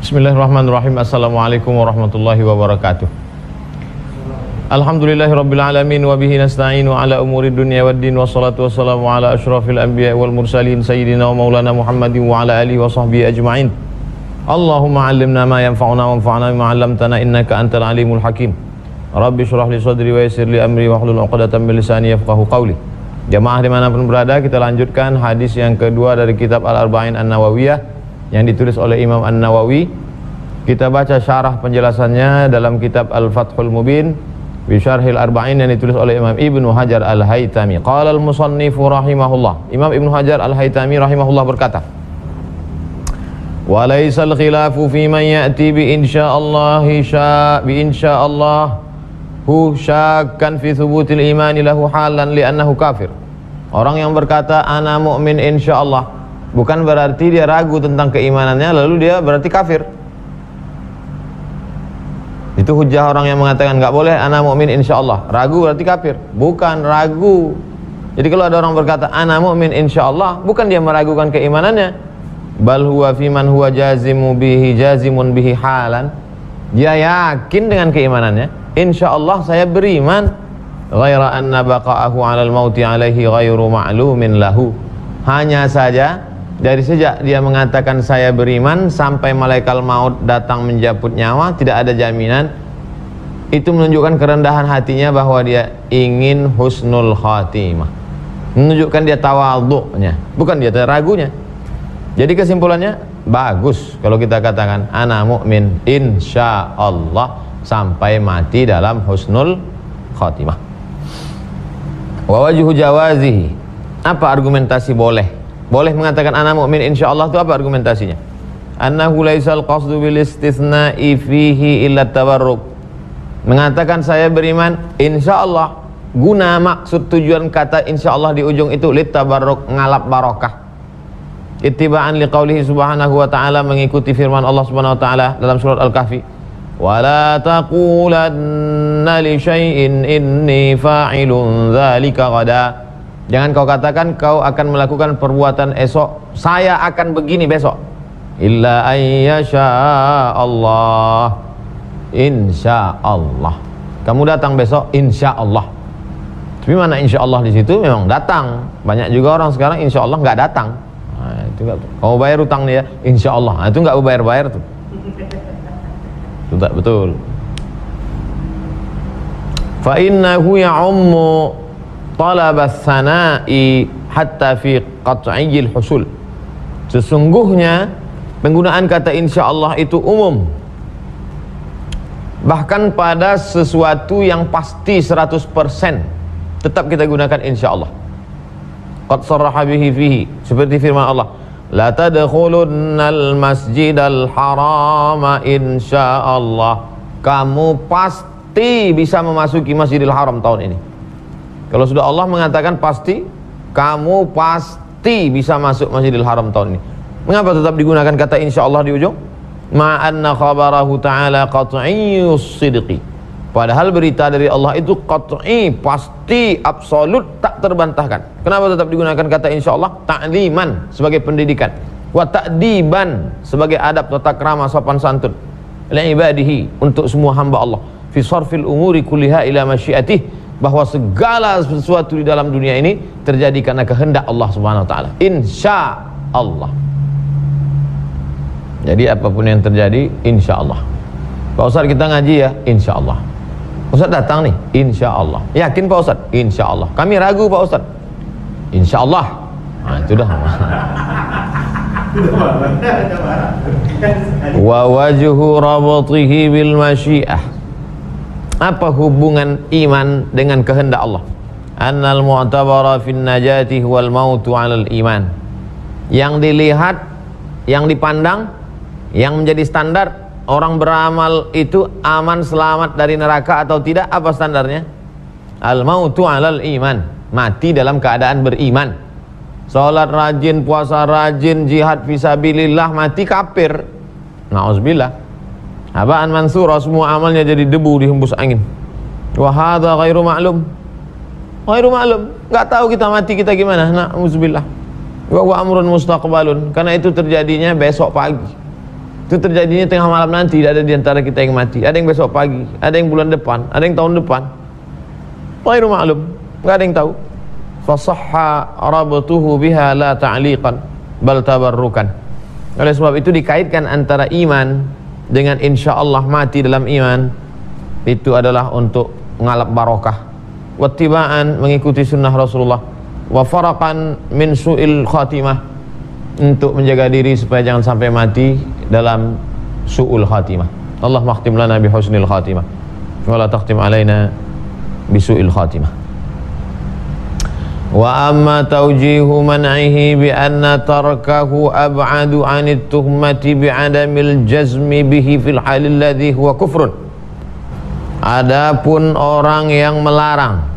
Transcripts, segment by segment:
Bismillahirrahmanirrahim. Assalamualaikum warahmatullahi wabarakatuh. Alhamdulillahirabbil alamin wa bihi nasta'inu ala umuri dunya waddin wassalatu wassalamu ala asyrafil anbiya wal mursalin sayyidina wa maulana Muhammadin wa ala alihi wa sahbihi ajma'in. Allahumma 'allimna ma yanfa'una wanfa'na bima 'allamtana innaka antal alimul hakim. Rabbi shrah li sadri wa yassir li amri wahlul 'uqdatam min lisani yafqahu qawli. Jamaah dimanapun berada, kita lanjutkan hadis yang kedua dari kitab Al-Arba'in An-Nawawiyah yang ditulis oleh Imam An-Nawawi. Kita baca syarah penjelasannya dalam kitab Al-Fathul Mubin bi Syarhil Arba'in yang ditulis oleh Imam Ibnu Hajar Al-Haytami. Qala al-musannifu rahimahullah. Imam Ibnu Hajar Al-Haytami rahimahullah berkata, wa laysal khilafu fi man ya'ti bi insyaallah hu syakkan fi thubutil imani lahu halan li'annahu kafir. Orang yang berkata ana mu'min insyaallah bukan berarti dia ragu tentang keimanannya lalu dia berarti kafir. Itu hujah orang yang mengatakan enggak boleh ana mukmin insyaallah, ragu berarti kafir. Bukan ragu. Jadi kalau ada orang berkata ana mukmin insyaallah, bukan dia meragukan keimanannya. Bal huwa fi man huwa jazimun bihi halan. Dia yakin dengan keimanannya. Insyaallah saya beriman. Ghaira anna baqa'ahu 'alal mauti 'alaihi ghairu ma'lumin lahu. Hanya saja dari sejak dia mengatakan saya beriman sampai malaikat maut datang menjemput nyawa, tidak ada jaminan. Itu menunjukkan kerendahan hatinya bahwa dia ingin husnul khatimah, menunjukkan dia tawadhu'nya, bukan dia ragunya. Jadi kesimpulannya bagus kalau kita katakan ana mu'min insyaallah sampai mati dalam husnul khatimah. Wa wajhu jawazihi, apa argumentasi boleh mengatakan ana mu'min insyaallah itu apa argumentasinya? Annahu laisal qasdu bil istitsna'i fihi illa tabarruk. Mengatakan saya beriman insyaallah, guna maksud tujuan kata insyaallah di ujung itu lit tabarruk, ngalap barokah. Ittiba'an liqaulihi subhanahu wa ta'ala, mengikuti firman Allah subhanahu wa ta'ala dalam surat Al-Kahfi, wala taqulanna li syai'in inni fa'ilun dzalika ghada. Jangan kau katakan kau akan melakukan perbuatan esok, saya akan begini besok. Illa ayyasha Allah, insya Allah. Kamu datang besok, insya Allah. Tapi mana insya Allah di situ memang datang. Banyak juga orang sekarang insya Allah nggak datang. Nah, itu nggak. Kamu bayar utang dia, insya Allah. Nah, itu nggak bayar tuh. Itu tak betul. Fa innahu ya'ummu talabas sana'i hatta fi qat'iyil husul. Sesungguhnya penggunaan kata insyaallah itu umum, bahkan pada sesuatu yang pasti 100% tetap kita gunakan insyaallah. Qad sarraha bihi fihi, seperti firman Allah, la tadkhulunnal masjidal harama insyaallah. Kamu pasti bisa memasuki Masjidil Haram tahun ini. Kalau sudah Allah mengatakan pasti, kamu pasti bisa masuk Masjidil Haram tahun ini. Mengapa tetap digunakan kata insyaallah di ujung? Ma'anna khabarahu ta'ala qat'iyyus sidqi. Padahal berita dari Allah itu qat'i, pasti, absolut, tak terbantahkan. Kenapa tetap digunakan kata insyaallah? Ta'liman, sebagai pendidikan. Wa ta'diban, sebagai adab tata krama sopan santun. Li'ibadihi, untuk semua hamba Allah. Fi sarfil umuri kulliha ila masyiatih, bahwa segala sesuatu di dalam dunia ini terjadi karena kehendak Allah Subhanahu wa taala. Insyaallah. Jadi apapun yang terjadi insyaallah. Pak Ustaz kita ngaji ya, insyaallah. Ustaz datang nih, insyaallah. Yakin Pak Ustaz? Insyaallah. Kami ragu Pak Ustaz. Insyaallah. Nah, itu dah. Wa wajhu rabatihi bil masyiah. Apa hubungan iman dengan kehendak Allah? Annal mu'tabara fin najati wal mautu 'alal iman. Yang dilihat, yang dipandang, yang menjadi standar orang beramal itu aman selamat dari neraka atau tidak, apa standarnya? Al mautu 'alal iman, mati dalam keadaan beriman. Salat rajin, puasa rajin, jihad fisabilillah, mati kafir. Nauzubillah. Haba'an mansura, semua amalnya jadi debu dihembus angin. Wa hadza ghairu ma'lum. Ghairu ma'lum, enggak tahu kita mati kita gimana. Na'udzubillah. Wa huwa amrun mustaqbalun, karena itu terjadinya besok pagi. Itu terjadinya tengah malam nanti, tidak ada di antara kita yang mati. Ada yang besok pagi, ada yang bulan depan, ada yang tahun depan. Ghairu ma'lum, enggak ada yang tahu. Fasahha rabtuhu biha la ta'liqan bal tabarrukan. Oleh sebab itu dikaitkan antara iman dengan insyaallah mati dalam iman, itu adalah untuk ngalap barokah, wattiba'an mengikuti sunnah Rasulullah, wa faraqan min su'il khatimah untuk menjaga diri supaya jangan sampai mati dalam su'ul khatimah. Allah makhtim lana bi husnil khatimah wa la takhtim alaina bi su'il khatimah. Wa amma tawjihu man'ihi bi anna tarkahu ab'adu 'anit tuhmati bi 'adamil jazmi bihi fil halil ladzi huwa kufrun. Adapun orang yang melarang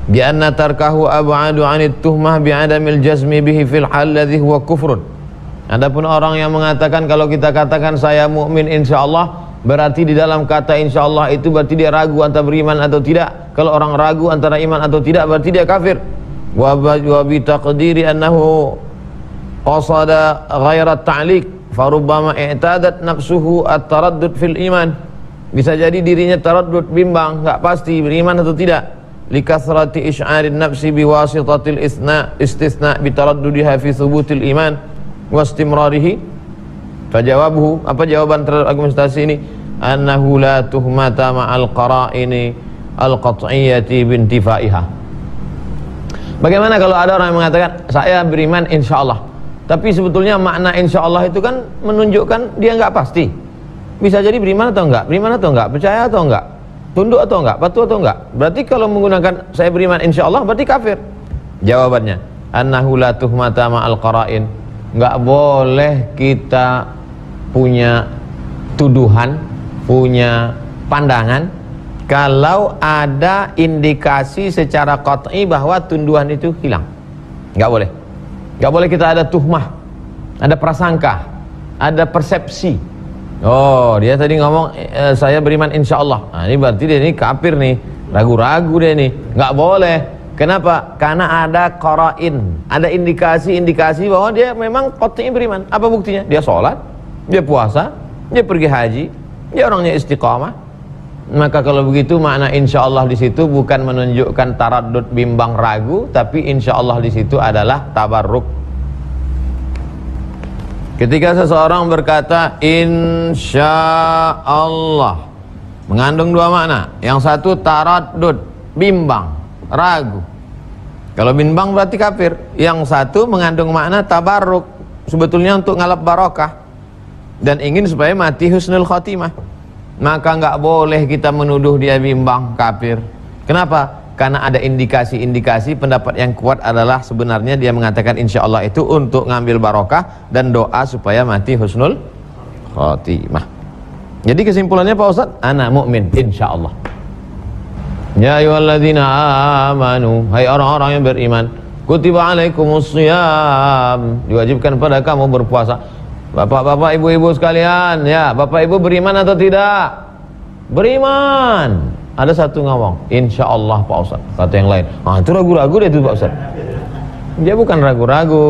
bi anna tarkahu ab'adu 'anit tuhmah bi 'adamil jazmi bihi fil hal ladzi huwa kufrun. Adapun orang yang mengatakan kalau kita katakan saya mukmin insyaallah, berarti di dalam kata insyaallah itu berarti dia ragu antara beriman atau tidak. Kalau orang ragu antara iman atau tidak, berarti dia kafir. Wa bi taqdiri annahu qasada ghaira ta'liq farubbama i'tadat nafsuhu at-taraddud fil iman. Bisa jadi dirinya taraddud, bimbang, enggak pasti beriman atau tidak. Likathrati isy'arin nafsi biwasitatil istisna bitaraddudiha fi thubutil iman wa istimrarihi. Fajawabuhu, apa jawaban terhadap argumentasi ini? Annahu la tuhmata ma'al qara'ini al-qat'iyyati bintifaiha. Bagaimana kalau ada orang yang mengatakan saya beriman insyaallah, tapi sebetulnya makna insyaallah itu kan menunjukkan dia enggak pasti. Bisa jadi beriman atau enggak, percaya atau enggak, tunduk atau enggak, patuh atau enggak. Berarti kalau menggunakan saya beriman insyaallah berarti kafir. Jawabannya, annahu la tuhmata ma'al qara'in. Enggak boleh kita punya tuduhan, punya pandangan kalau ada indikasi secara qat'i bahwa tuduhan itu hilang. Enggak boleh. Enggak boleh kita ada tuhmah, ada prasangka, ada persepsi. Oh, dia tadi ngomong saya beriman insyaallah. Nah, ini berarti dia ini kafir nih, ragu-ragu dia nih. Enggak boleh. Kenapa? Karena ada qara'in, ada indikasi-indikasi bahwa dia memang qat'i beriman. Apa buktinya? Dia sholat, dia puasa, dia pergi haji, dia orangnya istiqamah. Maka kalau begitu makna insyaallah di situ bukan menunjukkan taraddud, bimbang, ragu, tapi insyaallah di situ adalah tabarruk. Ketika seseorang berkata insyaallah, mengandung dua makna. Yang satu taraddud, bimbang, ragu. Kalau bimbang berarti kafir. Yang satu mengandung makna tabarruk, sebetulnya untuk ngalap barokah dan ingin supaya mati husnul khatimah. Maka enggak boleh kita menuduh dia bimbang, kafir. Kenapa? Karena ada indikasi-indikasi. Pendapat yang kuat adalah sebenarnya dia mengatakan insyaallah itu untuk ngambil barokah dan doa supaya mati husnul khatimah. Jadi kesimpulannya Pak Ustaz, ana mukmin insyaallah. Ya ayyuhalladzina amanu, hai orang-orang yang beriman, kutiba alaikumusshiyam, diwajibkan pada kamu berpuasa. Bapak-bapak, ibu-ibu sekalian, ya, bapak ibu beriman atau tidak? Beriman. Ada satu ngomong, insyaallah Pak Ustaz. Kata yang lain, itu ragu-ragu deh itu Pak Ustaz. Dia bukan ragu-ragu,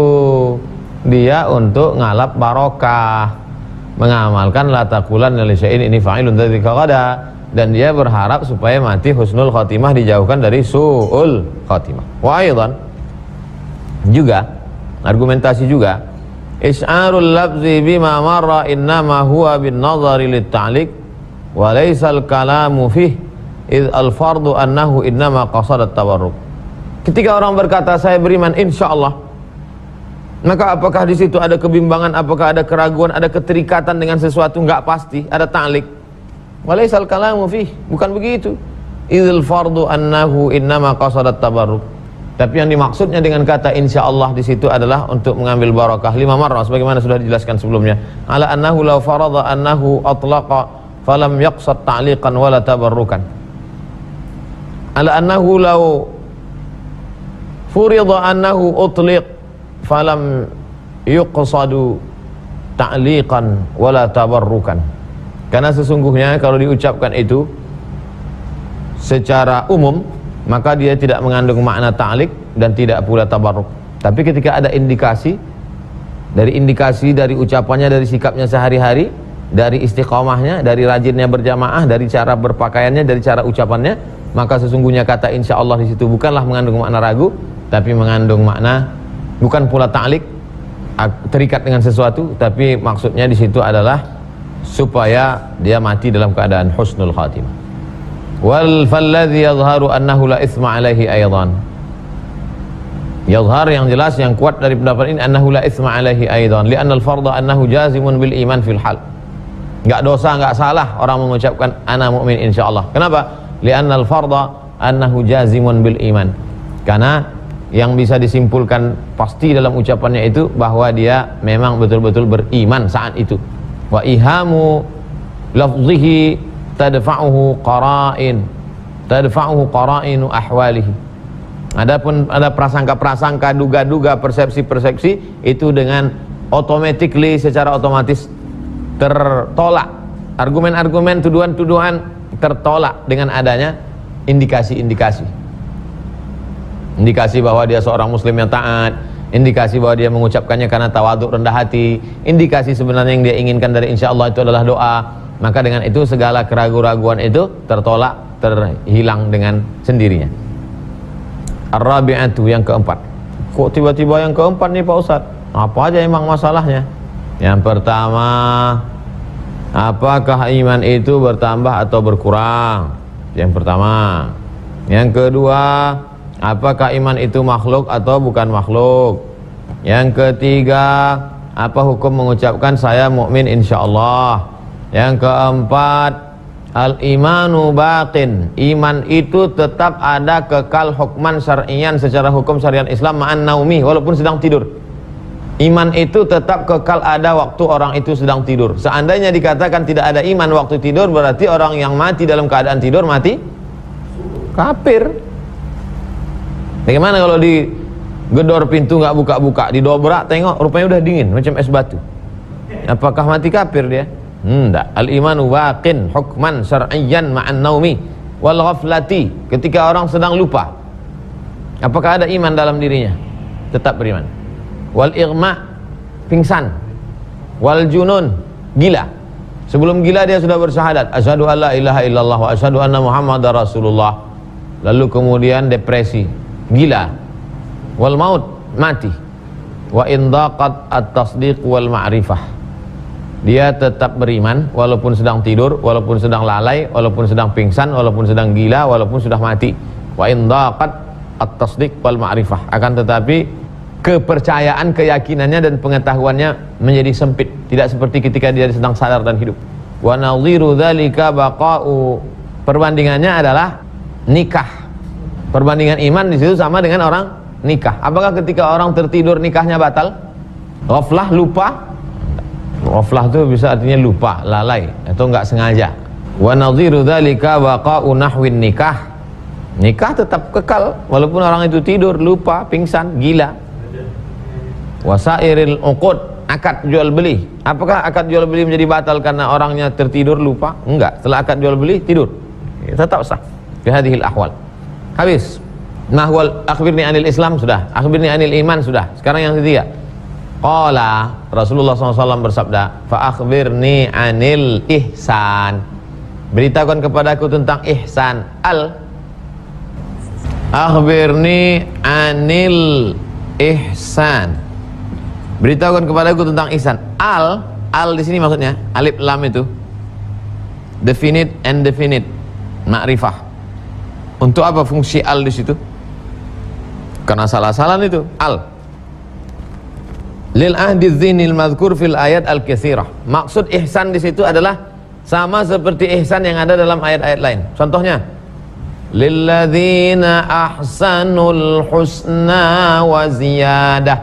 dia untuk ngalap barokah, mengamalkan la taqulan li syai'in ini fa'ilun dzalika qada, dan dia berharap supaya mati husnul khatimah, dijauhkan dari su'ul khatimah. Wa aidan juga argumentasi juga, isy'arul lafzi bima marra innama huwa bin nazari lit ta'liq wa laysa al kalamu fih id al fardu annahu innama qasada tabarruk. Ketika orang berkata saya beriman insyaallah, maka apakah di situ ada kebimbangan, apakah ada keraguan, ada keterikatan dengan sesuatu enggak pasti, ada ta'liq. Wa laysa al kalamu fih, bukan begitu. Id al fardu annahu innama qasada tabarruk. Tapi yang dimaksudnya dengan kata insyaallah di situ adalah untuk mengambil barakah 5 marrah sebagaimana sudah dijelaskan sebelumnya. Ala annahu law farada annahu atlaqa falam yaqsad ta'liqan wala tabarrukan. Ala annahu law furida annahu utliq falam yuqsadu ta'liqan wala tabarrukan. Karena sesungguhnya kalau diucapkan itu secara umum, maka dia tidak mengandung makna ta'liq dan tidak pula tabarruk. Tapi ketika ada indikasi dari indikasi, dari ucapannya, dari sikapnya sehari-hari, dari istiqomahnya, dari rajinnya berjamaah, dari cara berpakaiannya, dari cara ucapannya, maka sesungguhnya kata insya Allah di situ bukanlah mengandung makna ragu, tapi mengandung makna bukan pula ta'liq, terikat dengan sesuatu, tapi maksudnya di situ adalah supaya dia mati dalam keadaan husnul khatimah. Wal falladhi yadhharu annahu la itsma alaihi aidan. Yadhhar yang jelas, yang kuat dari pendapat ini, annahu la itsma alaihi aidan, li'anna al-fardha annahu jazimun bil iman fil hal. Enggak dosa, enggak salah orang mengucapkan ana mukmin insyaallah. Kenapa? Li'anna al-fardha annahu jazimun bil iman. Karena yang bisa disimpulkan pasti dalam ucapannya itu bahwa dia memang betul-betul beriman saat itu. Wa ihamu lafzihi tadfa'uhu qara'inu ahwalihi. Adapun ada prasangka-prasangka, duga-duga, persepsi-persepsi itu dengan automatically, secara otomatis tertolak. Argumen-argumen, tuduhan-tuduhan tertolak dengan adanya indikasi-indikasi. Indikasi bahwa dia seorang muslim yang taat, indikasi bahwa dia mengucapkannya karena tawaduk, rendah hati, indikasi sebenarnya yang dia inginkan dari insyaallah itu adalah doa. Maka dengan itu segala keraguan-raguan itu tertolak, terhilang dengan sendirinya. Ar-rabi'atu, yang keempat. Kok tiba-tiba yang keempat nih Pak Ustadz? Apa aja emang masalahnya? Yang pertama, apakah iman itu bertambah atau berkurang? Yang pertama. Yang kedua, apakah iman itu makhluk atau bukan makhluk? Yang ketiga, apa hukum mengucapkan saya mukmin insyaallah? Yang keempat, al-imanu baqin, iman itu tetap ada, kekal hukman syar'iyan, secara hukum syariat Islam, ma'an naumi, walaupun sedang tidur. Iman itu tetap kekal ada waktu orang itu sedang tidur. Seandainya dikatakan tidak ada iman waktu tidur, berarti orang yang mati dalam keadaan tidur mati kafir. Bagaimana kalau digedor pintu nggak buka-buka, didobrak tengok rupanya udah dingin macam es batu? Apakah mati kafir dia? Enggak. Al-imanu baqin hukman syar'iyyan ma'an naumi wal ghaflati. Ketika orang sedang lupa, apakah ada iman dalam dirinya? Tetap beriman. Wal ighma, pingsan. Wal junun, gila. Sebelum gila dia sudah bersyahadat, asyhadu alla ilaha illallah wa asyhadu anna muhammadar rasulullah. Lalu kemudian depresi, gila. Wal maut, mati. Wa in daqat at-tasdiq wal ma'rifah. Dia tetap beriman walaupun sedang tidur, walaupun sedang lalai, walaupun sedang pingsan, walaupun sedang gila, walaupun sudah mati. Wa in daqat at-tasdiq wal ma'rifah. Akan tetapi kepercayaan, keyakinannya dan pengetahuannya menjadi sempit, tidak seperti ketika dia sedang sadar dan hidup. Wa nadhiru dzalika baqa'u, perbandingannya adalah nikah. Perbandingan iman di situ sama dengan orang nikah. Apakah ketika orang tertidur nikahnya batal? Ghaflah, lupa. Ghaflah itu bisa artinya lupa, lalai atau enggak sengaja. Wa nadhiru dzalika baqa'u nahwin nikah. Nikah tetap kekal walaupun orang itu tidur, lupa, pingsan, gila. Wasairil uqud, akad jual beli. Apakah akad jual beli menjadi batal karena orangnya tertidur, lupa? Enggak. Setelah akad jual beli tidur, tetap sah. Fi hadhil ahwal. Habis. Nahwal akhbirni anil Islam sudah, akhbirni anil iman sudah. Sekarang yang ketiga. Qala Rasulullah SAW bersabda, fa akhbirni anil ihsan. Beritahukan kepadaku tentang ihsan. Akhbirni anil ihsan. Beritahukan kepadaku tentang ihsan. Al di sini maksudnya alif lam itu definite and definite, ma'rifah. Untuk apa fungsi al di situ? Karena salah-salah itu al. Lil ahdi dzinil madhkur fil ayat al-katsirah. Maksud ihsan di situ adalah sama seperti ihsan yang ada dalam ayat-ayat lain. Contohnya, lilladzina ahsanul husna wa ziyadah.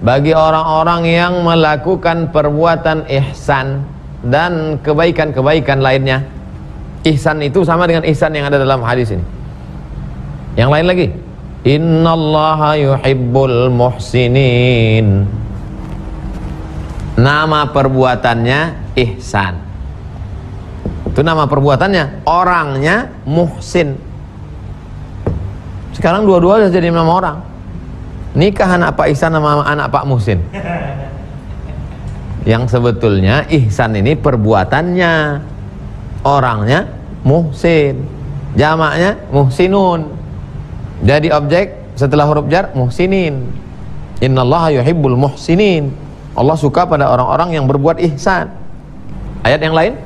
Bagi orang-orang yang melakukan perbuatan ihsan dan kebaikan-kebaikan lainnya. Ihsan itu sama dengan ihsan yang ada dalam hadis ini. Yang lain lagi, innallaha yuhibbul muhsinin. Nama perbuatannya ihsan. Itu nama perbuatannya, orangnya muhsin. Sekarang dua-dua sudah jadi nama orang. Nikah anak Pak Ihsan sama anak Pak Muhsin. Yang sebetulnya ihsan ini perbuatannya, orangnya muhsin, jamaknya muhsinun. Jadi objek setelah huruf jar muhsinin. Innallaha yuhibbul muhsinin. Allah suka pada orang-orang yang berbuat ihsan. Ayat yang lain,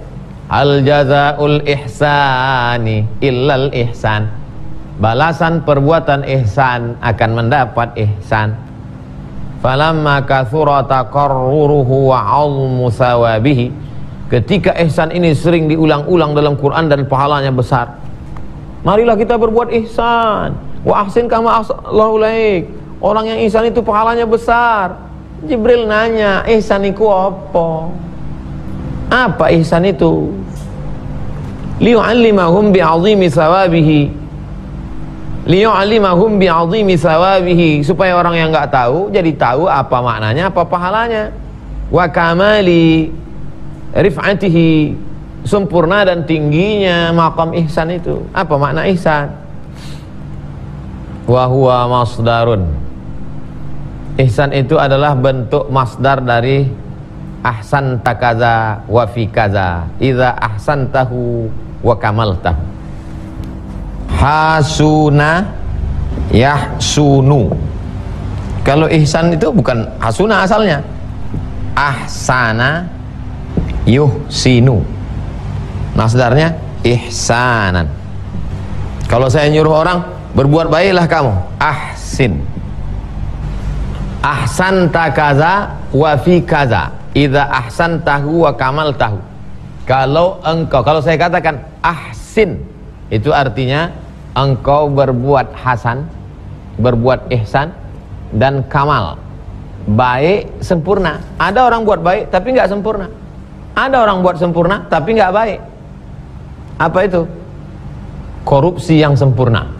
al jazaul ihsani illal ihsan. Balasan perbuatan ihsan akan mendapat ihsan. Falamma kathura taqarruruhu wa 'azmu thawabihi. Ketika ihsan ini sering diulang-ulang dalam Quran dan pahalanya besar, marilah kita berbuat ihsan. Wa ahsin kama ahsanallahu ilaik. Orang yang ihsan itu pahalanya besar. Jibril nanya, ihsan itu apa? Apa ihsan itu? Liyu'allimahum bi'azimi thawabihi. Liyu'allimahum bi'azimi thawabihi, supaya orang yang enggak tahu jadi tahu apa maknanya, apa pahalanya. Wa kamali rif'atihi, sempurna dan tingginya maqam ihsan itu. Apa makna ihsan? Wa huwa masdarun. Ihsan itu adalah bentuk masdar dari ahsanta kaza wa fi kaza, idza ahsantahu wa kamaltahu. Hasuna yahsunu. Kalau ihsan itu bukan hasuna asalnya, ahsana yuhsinu, masdarnya ihsanan. Kalau saya nyuruh orang berbuat baiklah kamu, ahsin. Ahsanta kaza wa fi kaza, idza ahsantahu wa kamaltahu. Kalau saya katakan ahsin, itu artinya engkau berbuat hasan, berbuat ihsan dan kamal, baik, sempurna. Ada orang buat baik tapi nggak sempurna. Ada orang buat sempurna tapi nggak baik. Apa itu? Korupsi yang sempurna.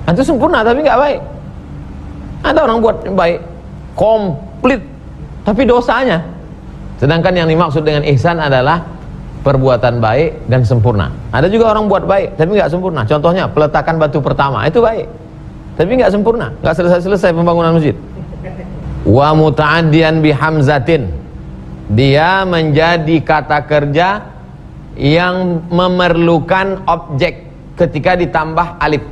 Itu sempurna tapi nggak baik. Ada orang buat baik komplit tapi dosanya. Sedangkan yang dimaksud dengan ihsan adalah perbuatan baik dan sempurna. Ada juga orang buat baik tapi nggak sempurna. Contohnya peletakan batu pertama, itu baik tapi nggak sempurna, nggak selesai pembangunan masjid. Wa muta'addiyan bihamzatin, dia menjadi kata kerja yang memerlukan objek ketika ditambah alif.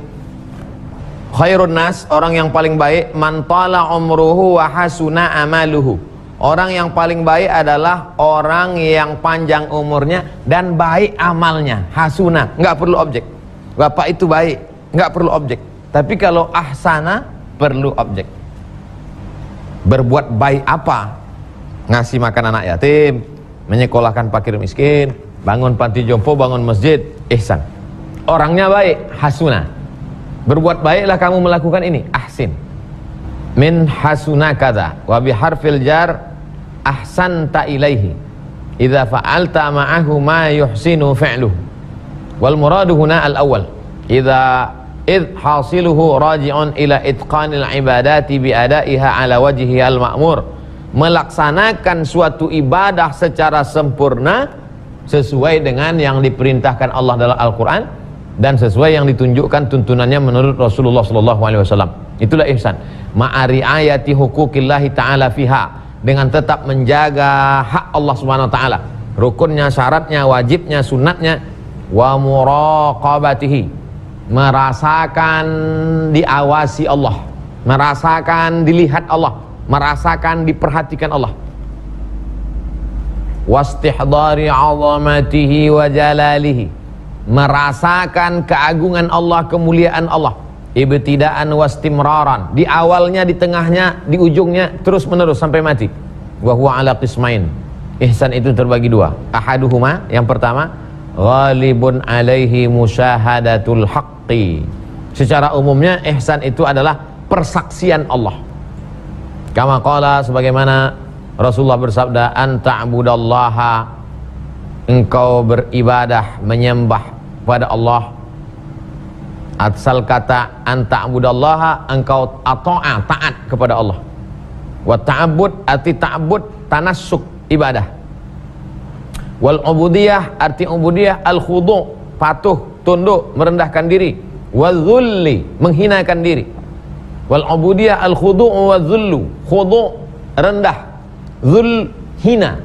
Khairun nas, orang yang paling baik, man tala umruhu wa hasuna amaluhu. Orang yang paling baik adalah orang yang panjang umurnya dan baik amalnya. Hasuna, nggak perlu objek. Bapak itu baik, nggak perlu objek. Tapi kalau ahsana perlu objek. Berbuat baik apa? Ngasih makan anak yatim, menyekolahkan fakir miskin, bangun panti jompo, bangun masjid, ihsan. Orangnya baik, hasuna. Berbuat baiklah kamu melakukan ini, ahsin. Min hasuna kadza wa biharfil jar ahsanta ilaihi idza fa'alta ma'ahu ma yuhsinu fi'luhu. Wal muradu huna al-awwal idza hasiluhu raji'un ila itqanil ibadati bi adaiha ala wajhi al-ma'mur. Melaksanakan suatu ibadah secara sempurna sesuai dengan yang diperintahkan Allah dalam Al-Quran dan sesuai yang ditunjukkan tuntunannya menurut Rasulullah SAW. Itulah ihsan. Ma'ari'ayati hukukillahi ta'ala fiha, dengan tetap menjaga hak Allah Subhanahu wa taala, rukunnya, syaratnya, wajibnya, sunatnya. Wa muraqabatihi, merasakan diawasi Allah, merasakan dilihat Allah, merasakan diperhatikan Allah. Wastihdari 'azamatihi wa jalalihi, merasakan keagungan Allah, kemuliaan Allah. Ibtidaan wastimraran, di awalnya, di tengahnya, di ujungnya, terus menerus sampai mati. Wa huwa ala qismain, ihsan itu terbagi dua. Ahaduhuma, yang pertama, ghalibun alaihi musyahadatul haqqi. Secara umumnya ihsan itu adalah persaksian Allah. Kama qala, sebagaimana Rasulullah bersabda, anta'budallaha, engkau beribadah, menyembah pada Allah. Asal kata anta'budallaha, engkau taat kepada Allah. Wa ta'abbud, arti ta'abbud tanassuk, ibadah. Wal ubudiyah, arti ubudiyah al-khudu', patuh, tunduk, merendahkan diri. Wal dhulli, menghinakan diri. Wal ubudiyah al-khudu' wa dhullu, khudu' rendah, dhul hina.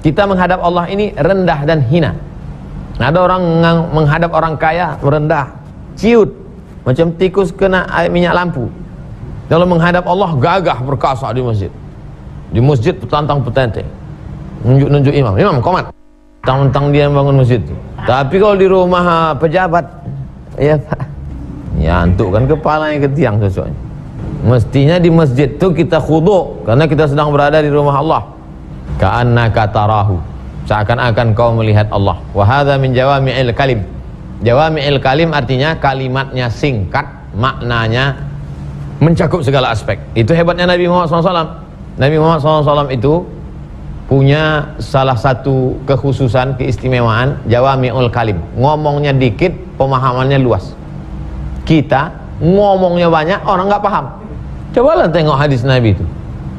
Kita menghadap Allah ini rendah dan hina. Ada orang menghadap orang kaya rendah, ciut, macam tikus kena air minyak lampu. Kalau menghadap Allah gagah perkasa di masjid. Di masjid petantang petenteng, nunjuk imam, komat. Tentang dia yang bangun masjid. Tapi kalau di rumah pejabat, ya Pak, nyantukkan kepalanya ke tiang sesuatu. Mestinya di masjid itu kita khudu karena kita sedang berada di rumah Allah. Ka'annaka tarahu, seakan-akan kau melihat Allah. Wa hadza min jawami'il kalim. Jawami'il kalim artinya kalimatnya singkat, maknanya mencakup segala aspek. Itu hebatnya Nabi Muhammad SAW. Nabi Muhammad SAW itu punya salah satu kekhususan, keistimewaan, jawami'ul kalim. Ngomongnya dikit, pemahamannya luas. Kita ngomongnya banyak, orang nggak paham. Cobalah tengok hadis Nabi itu.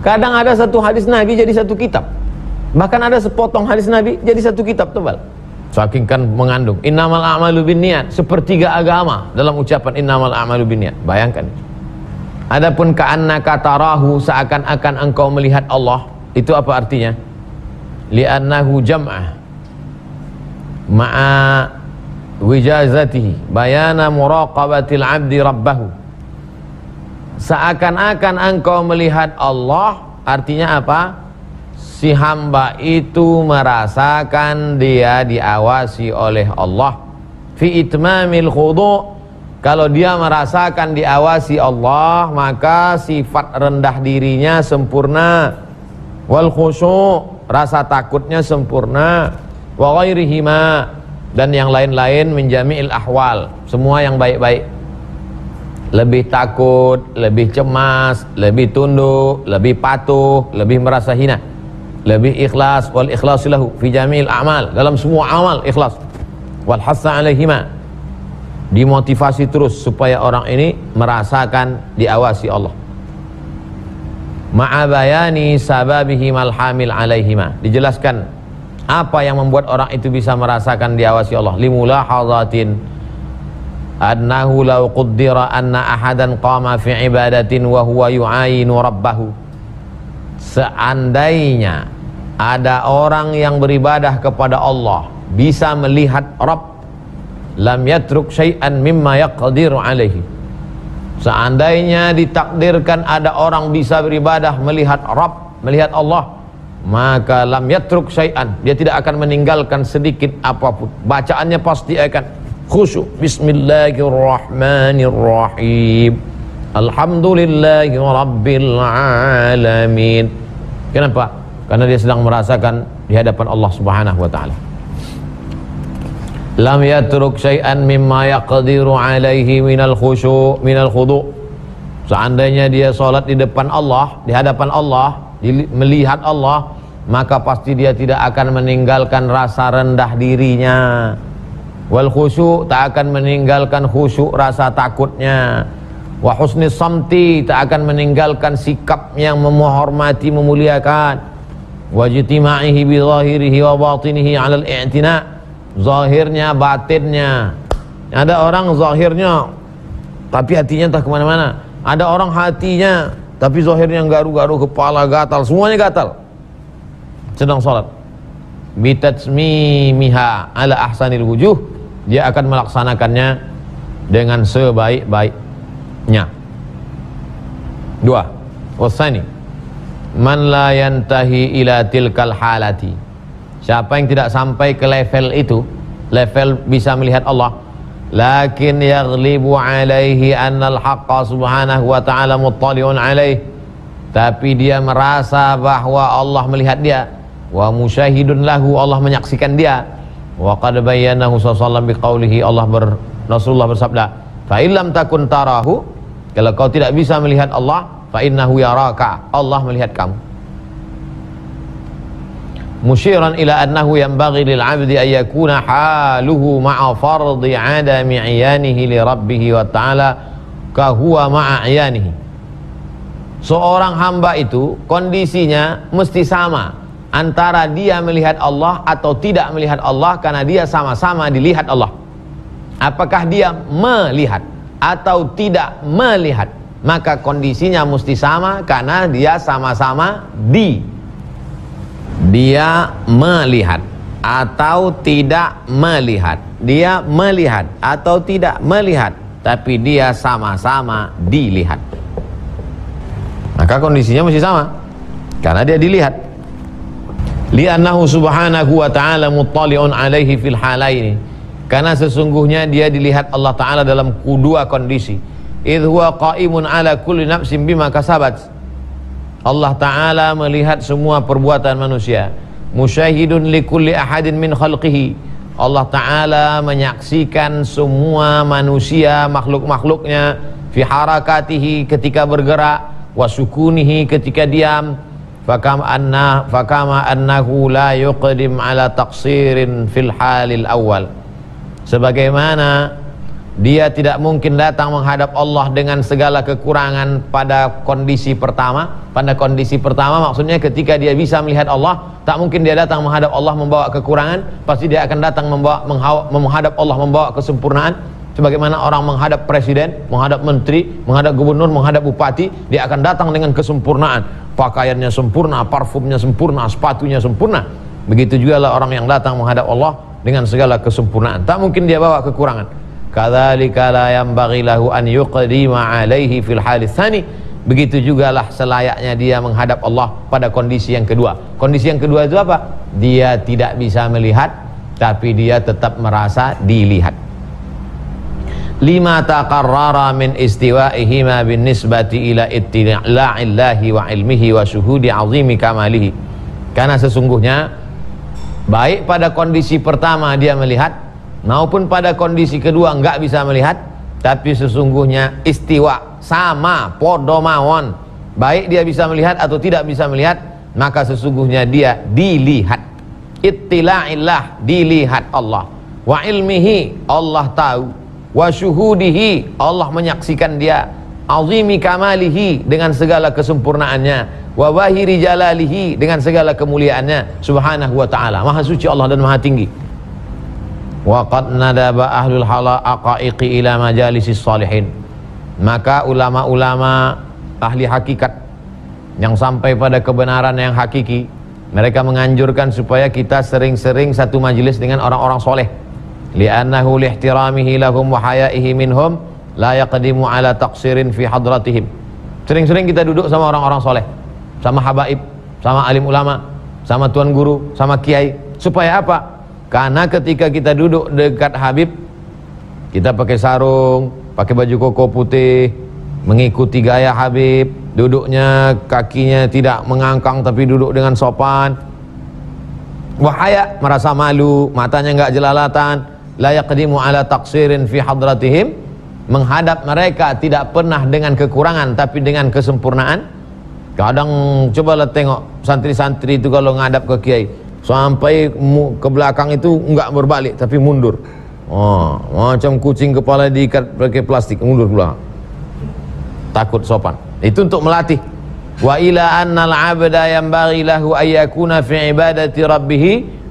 Kadang ada satu hadis Nabi jadi satu kitab. Bahkan ada sepotong hadis Nabi jadi satu kitab tebal. Saking kan mengandung innamal a'malu binniyat, sepertiga agama dalam ucapan innamal a'malu binniyat. Bayangkan. Adapun ka'annaka tarahu, seakan-akan engkau melihat Allah, itu apa artinya? Li'annahu jam'ah ma'a wijazatihi bayana muraqabatil 'abdi rabbahu. Seakan-akan engkau melihat Allah, artinya apa? Si hamba itu merasakan dia diawasi oleh Allah. Fi itmamil khudu', kalau dia merasakan diawasi Allah, maka sifat rendah dirinya sempurna. Wal khusyu', rasa takutnya sempurna. Wa ghairihima, dan yang lain-lain min jami'il ahwal, semua yang baik-baik. Lebih takut, lebih cemas, lebih tunduk, lebih patuh, lebih merasa hina, lebih ikhlas. Wal ikhlasu lahu fi jami'il a'mal, dalam semua amal ikhlas. Wal hassa 'alaihima, dimotivasi terus supaya orang ini merasakan diawasi Allah. Ma'a bayani sababihi mal hamil 'alaihima, dijelaskan apa yang membuat orang itu bisa merasakan diawasi Allah. Limulahadhatin annahu law quddira anna ahadan qama fi ibadatin wa huwa yu'ayinu rabbahu, seandainya ada orang yang beribadah kepada Allah bisa melihat Rabb, lam yatruk syai'an mimma yaqdiru alaihi, seandainya ditakdirkan ada orang bisa beribadah melihat Rabb, melihat Allah, maka lam yatruk syai'an, dia tidak akan meninggalkan sedikit apapun. Bacaannya pasti akan khusyuk. Bismillahirrahmanirrahim, alhamdulillahi rabbil alamin. Kenapa? Karena dia sedang merasakan di hadapan Allah Subhanahu wa taala. Lam yatruk syai'an mimma yaqdiru alaihi minal khusyu' minal khudu', seandainya dia salat di depan Allah, di hadapan Allah, melihat Allah, maka pasti dia tidak akan meninggalkan rasa rendah dirinya. Wal khusyu', tak akan meninggalkan khusyuk, rasa takutnya. Wa husni samti, tak akan meninggalkan sikap yang menghormati, memuliakan. Wa jitima'ihi bi zahirihi wa batinihi 'ala al-i'tina', zahirnya batinnya. Ada orang zahirnya tapi hatinya entah kemana-mana. Ada orang hatinya tapi zahirnya garu-garu, kepala gatal, semuanya gatal sedang salat. Bitatsmimiha ala ahsanil wujuh, dia akan melaksanakannya dengan sebaik-baiknya. Dua, wasani man la yantahi ila tilkal halati, siapa yang tidak sampai ke level itu, level bisa melihat Allah, lakin yaghlibu alaihi annal haqqa subhanahu wa ta'ala muttali'un alaih, tapi dia merasa bahwa Allah melihat dia, wa musyahidun lahu, Allah menyaksikan dia. Wa qad bayyanahu sallallahu biqaulihi, Rasulullah bersabda, fa illam takun tarahu, kalau kau tidak bisa melihat Allah, fa innahu yaraka, Allah melihat kamu. Musyiran ila annahu yanbaghi lil 'abdi an yakuna haluhu ma'a fardhi 'adami 'iyanihi li rabbih wa ta'ala ka huwa ma'a 'iyanihi. Seorang hamba itu kondisinya mesti sama antara dia melihat Allah atau tidak melihat Allah, karena dia sama-sama dilihat Allah. Apakah dia melihat atau tidak melihat, maka kondisinya mesti sama karena dia sama-sama dia melihat atau tidak melihat, dia melihat atau tidak melihat, tapi dia sama-sama dilihat. Maka kondisinya masih sama, karena dia dilihat. Li'annahu subhanahu wa ta'ala muttali'un alaihi fil halaini, karena sesungguhnya dia dilihat Allah Ta'ala dalam kedua kondisi. Idh huwa qa'imun ala kulli nafsin bima kasabat, Allah Ta'ala melihat semua perbuatan manusia. Musyahidun li kulli ahadin min khalqihi, Allah Ta'ala menyaksikan semua manusia, makhluk-makhluknya, fi harakatihi ketika bergerak, wa sukunihi ketika diam, fakama annahu la yuqdim ala taqsirin fil halil awal, sebagaimana dia tidak mungkin datang menghadap Allah dengan segala kekurangan pada kondisi pertama. Pada kondisi pertama maksudnya ketika dia bisa melihat Allah, tak mungkin dia datang menghadap Allah membawa kekurangan, pasti dia akan datang menghadap Allah membawa kesempurnaan. Sebagaimana orang menghadap presiden, menghadap menteri, menghadap gubernur, menghadap bupati, dia akan datang dengan kesempurnaan. Pakaiannya sempurna, parfumnya sempurna, sepatunya sempurna. Begitu juga lah orang yang datang menghadap Allah dengan segala kesempurnaan. Tak mungkin dia bawa kekurangan. Kadzalika la yanbaghi lahu an yuqdima alaihi fil halis tsani. Begitu jugalah selayaknya dia menghadap Allah pada kondisi yang kedua. Kondisi yang kedua itu apa? Dia tidak bisa melihat, tapi dia tetap merasa dilihat. Lima taqarrara min istiwa'ihima bin nisbati ila ittila'illahi wa ilmihi wa syuhudi azimi kamalihi. Karena sesungguhnya baik pada kondisi pertama dia melihat, maupun pada kondisi kedua enggak bisa melihat, tapi sesungguhnya istiwa, sama, podo mawon, baik dia bisa melihat atau tidak bisa melihat, maka sesungguhnya dia dilihat. Ittila'illah, dilihat Allah, wa ilmihi, Allah tahu, wa syuhudihi, Allah menyaksikan dia, azimi kamalihi, dengan segala kesempurnaannya, wa wahiri jalalihi, dengan segala kemuliaannya, subhanahu wa ta'ala, maha suci Allah dan maha tinggi. Wa qad nadaba ahlul halaqaiqi ila majalisis salihin, maka ulama-ulama ahli hakikat yang sampai pada kebenaran yang hakiki, mereka menganjurkan supaya kita sering-sering satu majelis dengan orang-orang soleh. Li'annahu lihtiramihi lahum wa haya'ihi minhum la yaqdimu ala taqsirin fi hadratihim. Sering-sering kita duduk sama orang-orang soleh, sama habaib, sama alim ulama, sama tuan guru, sama kiai. Supaya apa? Karena ketika kita duduk dekat Habib, kita pakai sarung, pakai baju koko putih, mengikuti gaya Habib, duduknya kakinya tidak mengangkang tapi duduk dengan sopan. Wahaya, merasa malu, matanya enggak jelalatan. La yaqdimu ala taqsirin fi hadratihim, menghadap mereka tidak pernah dengan kekurangan tapi dengan kesempurnaan. Kadang cobalah tengok santri-santri itu kalau ngadap ke kiai, sampai ke belakang itu enggak berbalik tapi mundur. Oh, macam kucing kepala diikat pakai plastik, mundur ke belakang. Takut sopan. Itu untuk melatih. Wa ila annal 'abda yanbaghi lahu ayyakuna fi ibadati rabbih,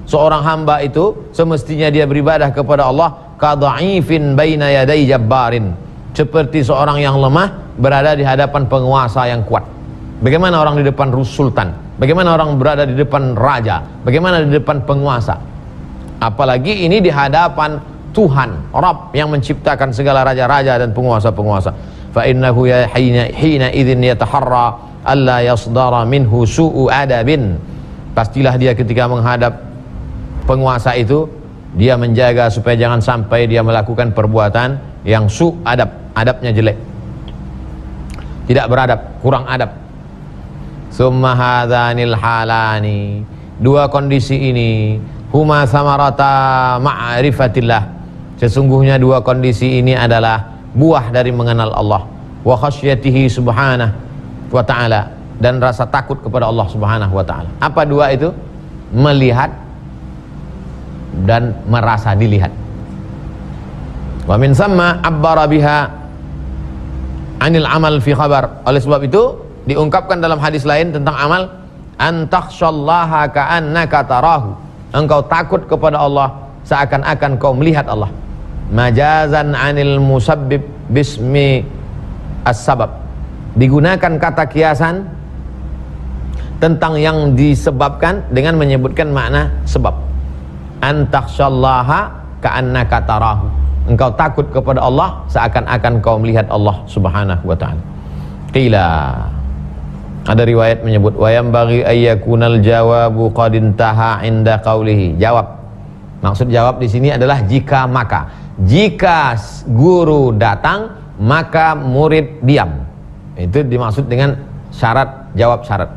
seorang hamba itu semestinya dia beribadah kepada Allah kadha'ifin baina yaday jabbarin, seperti seorang yang lemah berada di hadapan penguasa yang kuat. Bagaimana orang di depan sultan? Bagaimana orang berada di depan raja? Bagaimana di depan penguasa? Apalagi ini di hadapan Tuhan, Rabb yang menciptakan segala raja-raja dan penguasa-penguasa. Fa innahu hina idzin yataharra alla yasdara minhu su'u adabin. Pastilah dia ketika menghadap penguasa itu, dia menjaga supaya jangan sampai dia melakukan perbuatan yang adab, adabnya jelek, tidak beradab, kurang adab. Summa hadhanil halani, dua kondisi ini, huma samarata ma'rifatillah, sesungguhnya dua kondisi ini adalah buah dari mengenal Allah, wa khasyatihi subhanahu wa ta'ala, dan rasa takut kepada Allah subhanahu wa ta'ala. Apa dua itu? Melihat dan merasa dilihat. Wa min samma abbara biha anil amal fi khabar. Oleh sebab itu diungkapkan dalam hadis lain tentang amal, an takhshallaha ka'annaka tarahu, engkau takut kepada Allah seakan-akan kau melihat Allah. Majazan anil musabbib bismi as-sabab, digunakan kata kiasan tentang yang disebabkan dengan menyebutkan makna sebab. Antakhsyallaha ka'annaka tarahu. Engkau takut kepada Allah seakan-akan kau melihat Allah Subhanahu wa taala. Qila, ada riwayat menyebut wa yambaghi ayyakunal jawabu qad intaha inda qawlihi. Jawab. Maksud jawab di sini adalah jika maka. Jika guru datang, maka murid diam. Itu dimaksud dengan syarat, jawab syarat.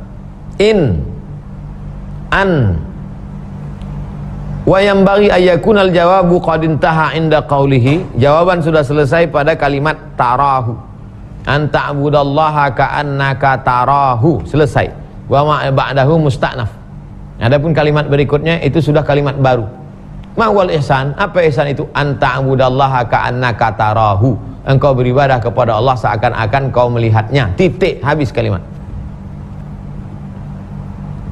Wa yambaghi ayyakunal jawabu qad intaha inda qawlihi. Jawaban sudah selesai pada kalimat tarahu. An ta'budallaha ka'annaka tarahu. Selesai. Wa ma ba'dahu musta'naf. Adapun kalimat berikutnya itu sudah kalimat baru. Ma wal ihsan? Apa ihsan itu? An ta'budallaha ka'annaka tarahu. Engkau beribadah kepada Allah seakan-akan kau melihatnya. Titik, habis kalimat.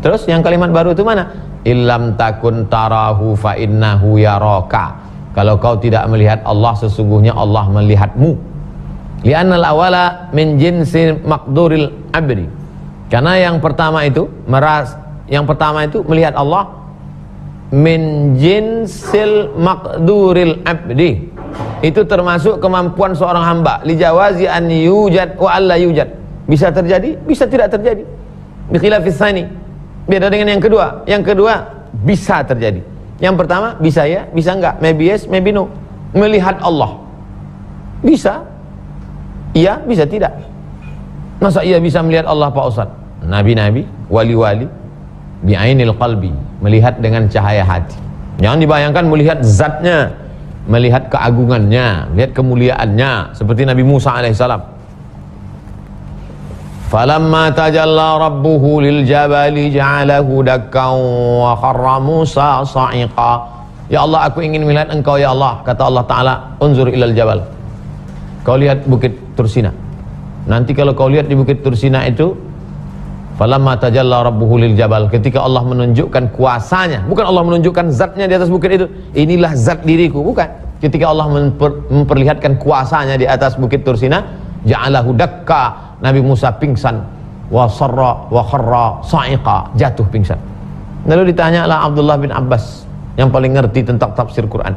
Terus yang kalimat baru itu mana? Illam takun tarahu fa innahu yaraka. Kalau kau tidak melihat Allah, sesungguhnya Allah melihatmu. Li'annal awala min jinsi maqduril abdi. Karena yang pertama itu melihat Allah min jinsil maqduril abdi. Itu termasuk kemampuan seorang hamba. Li jawazi an yujad wa alla yujad. Bisa terjadi, bisa tidak terjadi. Bi khilafis tsani. Beda dengan yang kedua. Yang kedua bisa terjadi. Yang pertama bisa ya, bisa enggak. Maybe yes, maybe no. Melihat Allah. Bisa. Iya, bisa tidak. Masa iya bisa melihat Allah Pak Ustaz? Nabi-nabi, wali-wali, bi'ainil qalbi, melihat dengan cahaya hati. Jangan dibayangkan melihat zatnya, melihat keagungannya, melihat kemuliaannya, seperti Nabi Musa alaihissalam. Falamma tajalla rabbuhu lil jabali ja'alahu dakkan wa kharra Musa sa'iqa. Ya Allah, aku ingin melihat engkau ya Allah. Kata Allah Ta'ala, unzur ilal jabal. Kau lihat bukit Tursina. Nanti kalau kau lihat di bukit Tursina itu, falamma tajalla rabbuhu lil jabal, ketika Allah menunjukkan kuasanya, bukan Allah menunjukkan zatnya di atas bukit itu, inilah zat diriku, bukan. Ketika Allah memperlihatkan kuasanya di atas bukit Tursina, ja'alahu dakka, Nabi Musa pingsan, wa kharra sa'iqa, jatuh pingsan. Lalu ditanyalah Abdullah bin Abbas yang paling ngerti tentang tafsir Quran.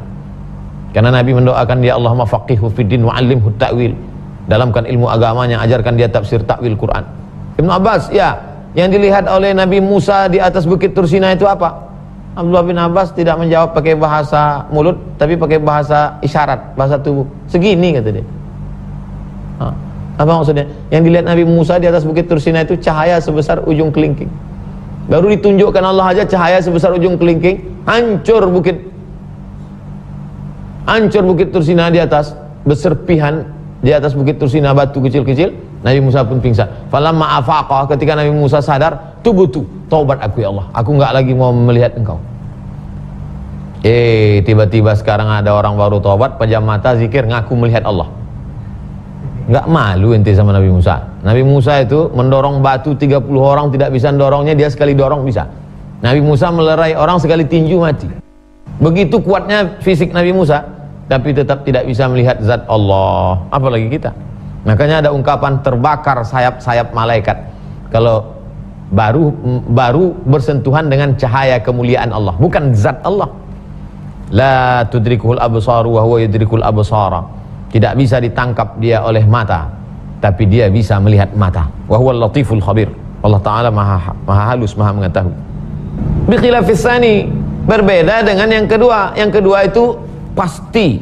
Karena Nabi mendoakan dia, Allahumma faqihu fiddin wa 'allimhu ta'wil. Dalamkan ilmu agamanya, ajarkan dia tafsir takwil Quran. Ibnu Abbas, ya, yang dilihat oleh Nabi Musa di atas bukit Tursina itu apa? Abdullah bin Abbas tidak menjawab pakai bahasa mulut, tapi pakai bahasa isyarat, bahasa tubuh. Segini kata dia. Apa maksudnya? Yang dilihat Nabi Musa di atas bukit Tursina itu cahaya sebesar ujung kelingking. Baru ditunjukkan Allah aja cahaya sebesar ujung kelingking, hancur bukit Tursina di atas, berserpihan di atas bukit Tursina batu kecil-kecil. Nabi Musa pun pingsan. Falamma afaqa, ketika Nabi Musa sadar, tubutu, taubat aku ya Allah, aku enggak lagi mau melihat engkau. Tiba-tiba sekarang ada orang baru taubat, pejam mata, zikir, ngaku melihat Allah. Enggak malu ente sama Nabi Musa. Nabi Musa itu mendorong batu 30 orang tidak bisa mendorongnya, dia sekali dorong bisa. Nabi Musa melerai orang sekali tinju mati. Begitu kuatnya fisik Nabi Musa, tapi tetap tidak bisa melihat zat Allah. Apalagi kita. Makanya ada ungkapan terbakar sayap-sayap malaikat kalau baru bersentuhan dengan cahaya kemuliaan Allah, bukan zat Allah. La tudrikuhul absaru wa huwa yudrikul absara. Tidak bisa ditangkap dia oleh mata, tapi dia bisa melihat mata. Wa huwal latiful khabir. Allah Ta'ala maha halus, maha mengetahui. Bi khilafis tsani, berbeda dengan yang kedua. Yang kedua itu pasti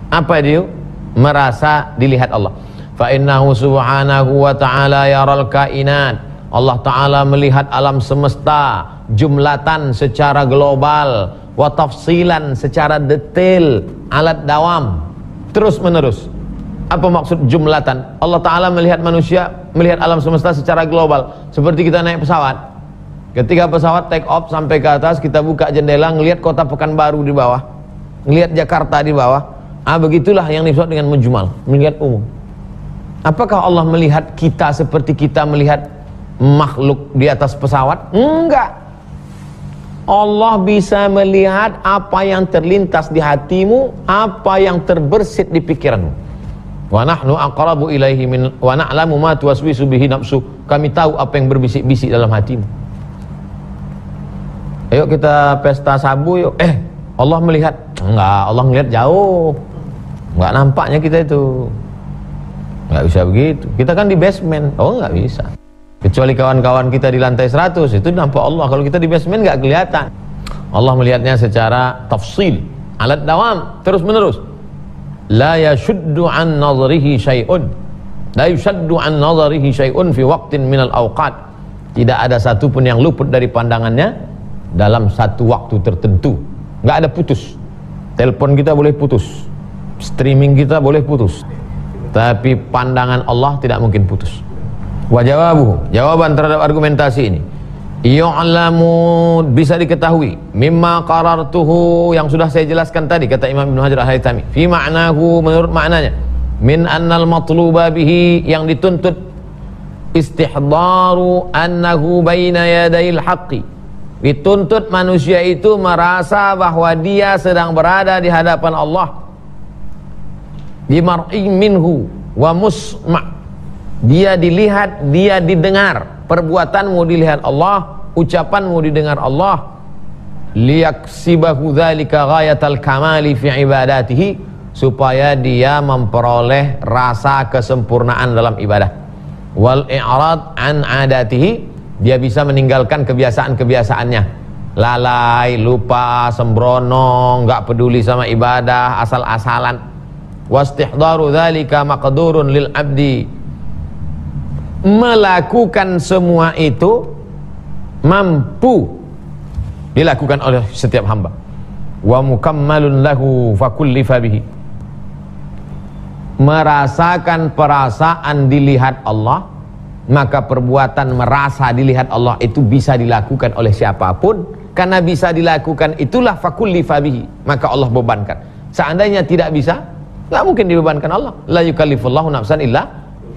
apa dia? Merasa dilihat Allah. Fa innahu subhanahu wa ta'ala yaral kainat. Allah Ta'ala melihat alam semesta jumlatan secara global, wa tafsilan secara detail, alat dawam, terus menerus. Apa maksud jumlatan? Allah Ta'ala melihat manusia, melihat alam semesta secara global. Seperti kita naik pesawat, ketika pesawat take off sampai ke atas, kita buka jendela, ngelihat kota Pekanbaru di bawah, ngelihat Jakarta di bawah. Begitulah yang disebut dengan mujmal, melihat umum. Apakah Allah melihat kita seperti kita melihat makhluk di atas pesawat? Enggak. Allah bisa melihat apa yang terlintas di hatimu, apa yang terbersit di pikiranmu. Wa nahnu aqrabu ilaihi min wa na'lamu ma tuwaswisu bihi nafsu. Kami tahu apa yang berbisik-bisik dalam hatimu. Ayo kita pesta sabu yuk. Allah melihat. Enggak, Allah melihat jauh. Enggak nampaknya kita itu. Enggak bisa begitu. Kita kan di basement. Oh, enggak bisa. Kecuali kawan-kawan kita di lantai 100, itu nampak Allah. Kalau kita di basement enggak kelihatan. Allah melihatnya secara tafsil, alat dawam, terus menerus. La yashuddu an nazarihi syai'un. La yushaddu an nazarihi syai'un fi waqtin minal awqat. Tidak ada satupun yang luput dari pandangannya dalam satu waktu tertentu. Enggak ada putus. Telepon kita boleh putus, streaming kita boleh putus, tapi pandangan Allah tidak mungkin putus. Wa jawabuhu, jawaban terhadap argumentasi ini, yu'lamu, bisa diketahui, mimma qarartuhu, yang sudah saya jelaskan tadi, kata Imam Ibnu Hajar Al-Haytami, fi ma'nahu, menurut maknanya, min annal matluba bihi, yang dituntut, istihdaru annahu baina yadayil haqqi, dituntut manusia itu merasa bahwa dia sedang berada di hadapan Allah, di mar'i minhu wa musma', dia dilihat, dia didengar, perbuatanmu dilihat Allah, ucapanmu didengar Allah, liyaksibahu dzalika ghayatal kamali fi ibadatihi, supaya dia memperoleh rasa kesempurnaan dalam ibadah, wal i'rad an adatihi, dia bisa meninggalkan kebiasaan-kebiasaannya, lalai, lupa, sembrono, enggak peduli sama ibadah, asal-asalan. Wastihdaru dzalika maqdurun lil abdi, melakukan semua itu mampu dilakukan oleh setiap hamba. Wa mukammalun lahu fakullifa bihi, merasakan perasaan dilihat Allah, maka perbuatan merasa dilihat Allah itu bisa dilakukan oleh siapapun. Karena bisa dilakukan itulah fakullifa bihi, maka Allah bebankan. Seandainya tidak bisa, nggak mungkin dibebankan Allah. La yukallifullahu nafsan illa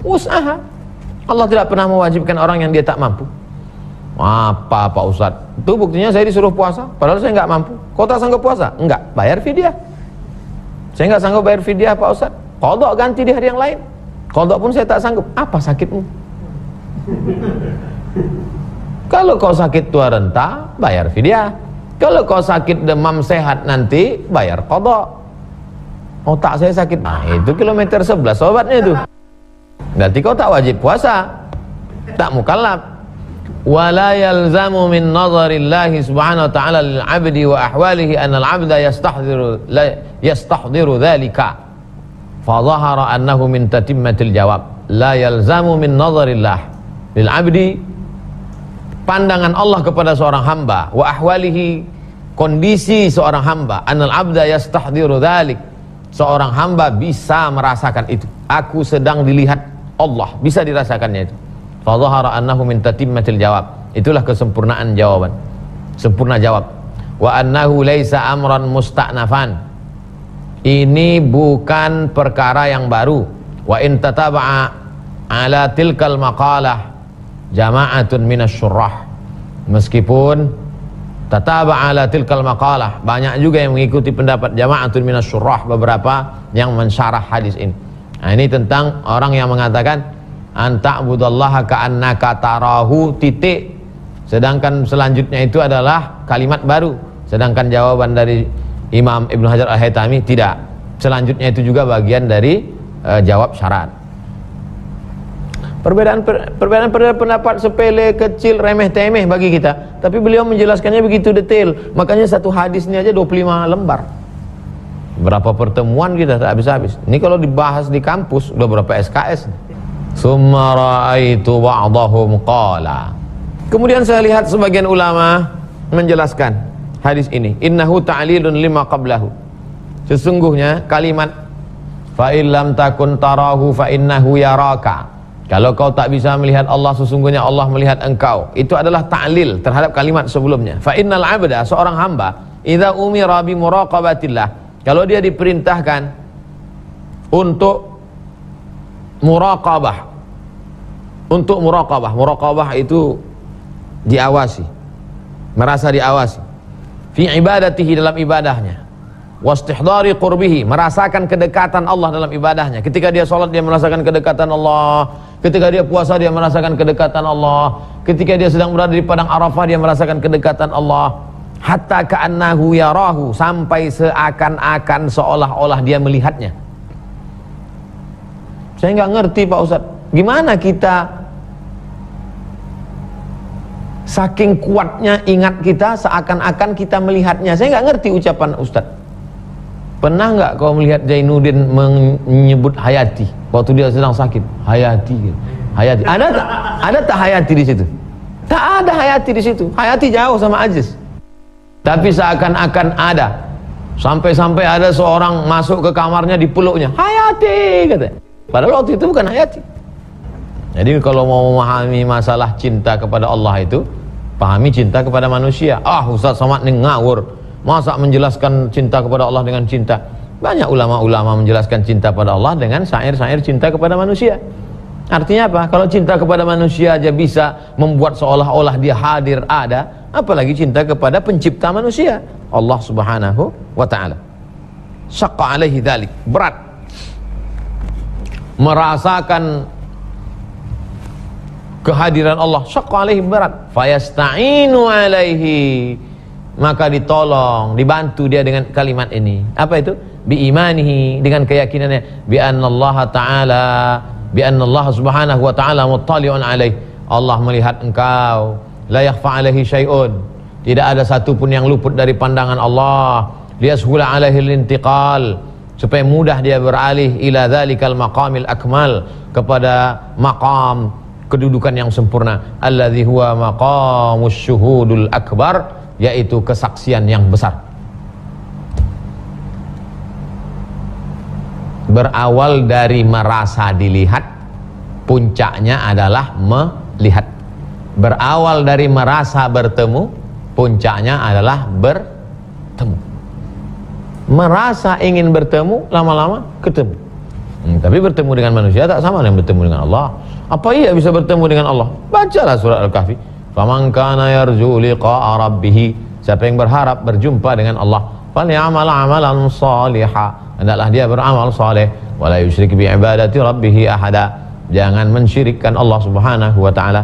wus'aha. Allah tidak pernah mewajibkan orang yang dia tak mampu. Apa Pak Ustadz? Itu buktinya saya disuruh puasa, padahal saya nggak mampu. Kau tak sanggup puasa? Enggak, bayar fidyah. Saya nggak sanggup bayar fidyah Pak Ustadz. Qadha ganti di hari yang lain. Qadha pun saya tak sanggup. Apa sakitmu? Kalau kau sakit tua renta, bayar fidyah. Kalau kau sakit demam sehat nanti, bayar qadha. Otak saya sakit. Nah, itu kilometer 11 obatnya itu. Berarti kau tak wajib puasa, tak mukallaf. Wala yalzamu min nazarillahi subhanahu wa ta'ala lil 'abdi wa ahwalihi an al-'abda yastahdiru dhalika. Fa dhahara annahu min tatimmatil jawab. La yalzamu min nazarillah lil 'abdi, pandangan Allah kepada seorang hamba, wa ahwalihi, kondisi seorang hamba, an al-'abda yastahdiru dhalik, seorang hamba bisa merasakan itu. Aku sedang dilihat Allah, bisa dirasakannya itu. Fa dhahara annahu min tatimmatil jawab, itulah kesempurnaan jawaban, sempurna jawab. Wa annahu laisa amran musta'nafan, ini bukan perkara yang baru. Wa in tataba'a ala tilkal maqalah jama'atun minasyurrah, meskipun tataba'a ala tilkal maqalah, banyak juga yang mengikuti pendapat jama'atun minasyurrah, beberapa yang mensyarah hadis ini. Nah, ini tentang orang yang mengatakan anta'budallaha ka'annaka tarahu titik, sedangkan selanjutnya itu adalah kalimat baru. Sedangkan jawaban dari Imam Ibnu Hajar Al-Haytami tidak, selanjutnya itu juga bagian dari jawab syarat. Perbedaan pendapat sepele, kecil, remeh-temeh bagi kita, tapi beliau menjelaskannya begitu detail. Makanya satu hadis ini aja 25 lembar. Berapa pertemuan kita tak habis-habis. Ini kalau dibahas di kampus udah berapa SKS. Summa ra'aitu ba'dahum qala, kemudian saya lihat sebagian ulama menjelaskan hadis ini, innahu ta'lilun lima qablahu, sesungguhnya kalimat fa illam takun tarahu fa innahu yaraka, kalau kau tak bisa melihat Allah, sesungguhnya Allah melihat engkau, itu adalah ta'lil terhadap kalimat sebelumnya. Fa innal 'abda, seorang hamba, idza umira bi muraqabatillah, kalau dia diperintahkan untuk muraqabah, muraqabah itu diawasi, merasa diawasi, fi ibadatihi, dalam ibadahnya, wastihdari qurbihi, merasakan kedekatan Allah dalam ibadahnya. Ketika dia sholat dia merasakan kedekatan Allah, ketika dia puasa dia merasakan kedekatan Allah, ketika dia sedang berada di padang Arafah dia merasakan kedekatan Allah. hatta ka'annahu yarahu, sampai seakan-akan seolah-olah dia melihatnya. Saya nggak ngerti Pak Ustadz, gimana kita saking kuatnya ingat kita seakan-akan kita melihatnya. Saya nggak ngerti ucapan Ustadz. Pernah nggak kau melihat Zainuddin menyebut Hayati waktu dia sedang sakit? Hayati, Hayati. Ada tak Hayati di situ? Tak ada Hayati di situ. Hayati jauh sama Aziz. Tapi seakan-akan ada. Sampai-sampai ada seorang masuk ke kamarnya, dipeluknya, Hayati, kata. Padahal waktu itu bukan Hayati. Jadi kalau mau memahami masalah cinta kepada Allah itu, pahami cinta kepada manusia. Ustaz Somad ini ngawur. Masa menjelaskan cinta kepada Allah dengan cinta? Banyak ulama-ulama menjelaskan cinta pada Allah dengan syair-syair cinta kepada manusia. Artinya apa? Kalau cinta kepada manusia aja bisa membuat seolah-olah dia hadir ada, apalagi cinta kepada pencipta manusia, Allah Subhanahu wa ta'ala. Syaqqa alaihi dzalik, berat merasakan kehadiran Allah. Syaqqa alaihi, berat. Fayasta'inu alaihi, maka ditolong, dibantu dia dengan kalimat ini. Apa itu? Bi imanihi, dengan keyakinannya bi annallaha ta'ala, bi annallaha subhanahu wa ta'ala muttali'un alaih. Allah melihat engkau. La yakhfa alaihi syai'un, tidak ada satu pun yang luput dari pandangan Allah. Liyashula alaihi al-intiqal, supaya mudah dia beralih ila dzalikal maqamil akmal, kepada maqam kedudukan yang sempurna. Alladzi huwa maqamus syuhudul akbar, yaitu kesaksian yang besar. Berawal dari merasa dilihat, puncaknya adalah melihat. Berawal dari merasa bertemu, puncaknya adalah bertemu. Merasa ingin bertemu, lama-lama ketemu. Tapi bertemu dengan manusia tak sama dengan bertemu dengan Allah. Apa iya bisa bertemu dengan Allah? Bacalah surat Al-Kahfi. Faman kana yarju liqa'a rabbih, siapa yang berharap berjumpa dengan Allah, falyamal amalan shaliha, hendaklah dia beramal saleh, wala yusyrik bi ibadati rabbih ahada, jangan mensyirikkan Allah Subhanahu wa ta'ala.